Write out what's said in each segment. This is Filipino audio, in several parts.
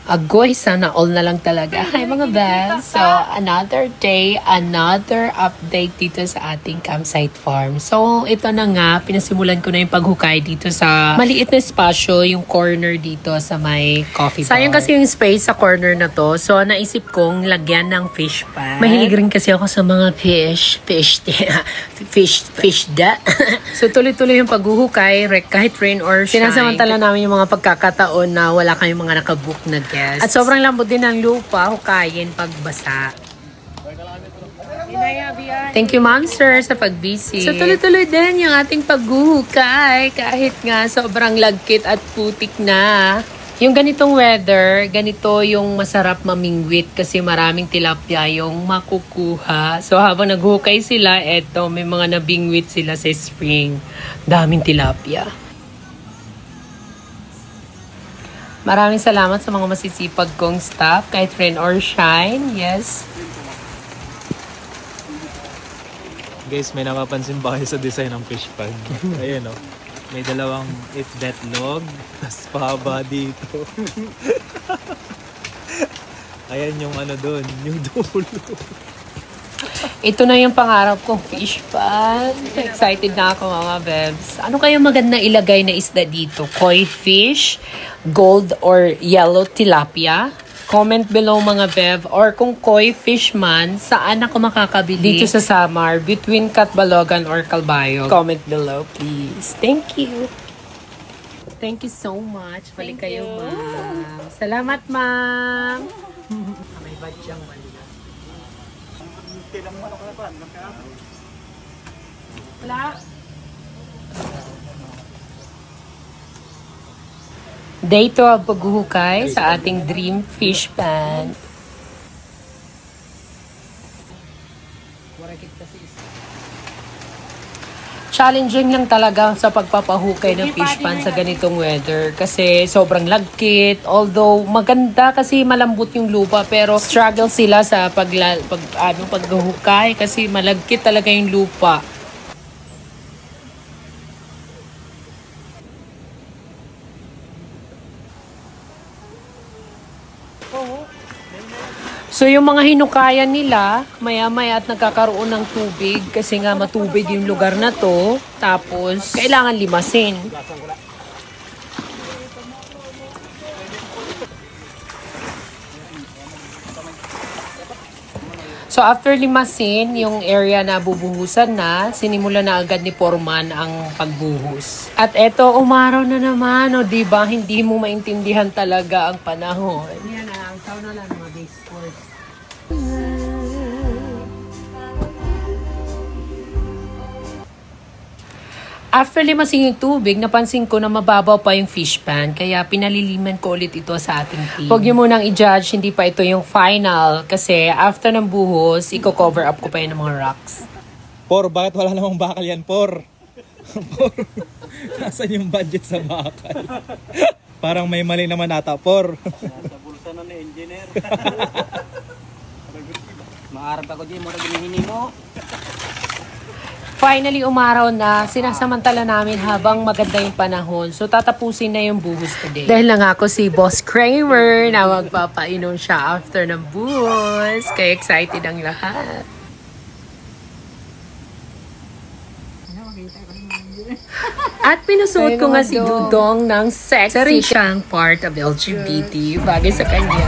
Agoy, sana all na lang talaga. Hi mga best! So, another day, another update dito sa ating campsite farm. So, ito na nga, pinasimulan ko na yung paghukay dito sa maliit na espasyo, yung corner dito sa may coffee bar. Sayang kasi yung space sa corner na to. So, naisip kong lagyan ng fish pan. Mahilig rin kasi ako sa mga fish da. So, tuloy-tuloy yung paghuhukay, kahit rain or shine. Sinasamantala namin yung mga pagkakataon na wala kayong mga nakabook na guests. At sobrang lambot din ng lupa, hukayin pagbasa. Thank you, Ma'am Sir, sa pag-visit. So, tuloy-tuloy din yung ating paghuhukay kahit nga sobrang lagkit at putik na. Yung ganitong weather, ganito yung masarap mamingwit kasi maraming tilapia yung makukuha. So, habang naghukay sila, eto, may mga nabingwit sila sa spring. Daming tilapia. Maraming salamat sa mga masisipag kong staff, kahit rain or shine. Yes. Guys, may napapansin ba kayo sa design ng fish pan? Ayan o. May dalawang itbetlog, tas pahaba dito. Ayan yung ano doon, yung dulo. Ito na yung pangarap kong fish pan. Excited na ako mga bebs. Ano kaya maganda ilagay na isda dito? Koi fish, gold or yellow tilapia? Comment below mga bev. Or kung koi fish man, saan ako makakabili? Dito sa Samar, between Catbalogan or Calbayog. Comment below please. Thank you. Thank you so much. Balik kayo, ma'am. Salamat, ma'am. May badyang man. Wala. Day 2 ang paghuhukay sa ating dream fish pan. Challenging lang talaga sa pagpapahukay ng fish pan sa ganitong weather kasi sobrang lagkit. Although maganda kasi malambot yung lupa pero struggle sila sa paghukay kasi malagkit talaga yung lupa. So yung mga hinukayan nila, maya-maya at nagkakaroon ng tubig kasi nga matubig yung lugar na to. Tapos kailangan limasin. So after limasin, yung area na bubuhusan na, sinimula na agad ni Foreman ang pagbuhos. At eto, umaraw na naman, o diba? Hindi mo maintindihan talaga ang panahon. Yan na, ang tao na lang mga base sports. After limasin yung tubig, napansin ko na mababaw pa yung fish pan, kaya pinaliliman ko ulit ito sa ating team. Huwag nyo munang i-judge, hindi pa ito yung final, kasi after ng buhos, i-cover up ko pa yun ng mga rocks. Por, bakit wala namang bakal yan, Por? Por, nasan yung budget sa bakal? Parang may mali naman ata, Por. Nasa bulsa na ni engineer. Maarap ako din, mura ginihini mo. Finally, umaraw na. Sinasamantala namin habang maganda yung panahon. So, tatapusin na yung buhos today. Dahil lang ako si Boss Kramer na magpapainom siya after ng buhos. Kaya excited ang lahat. At pinusuot ko nga si Dudong ng sexy siyang part of LGBT bagay sa kanya.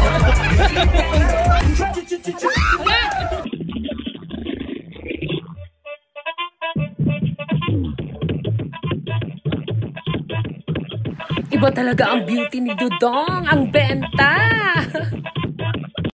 Iba talaga ang beauty ni Dudong, ang benta!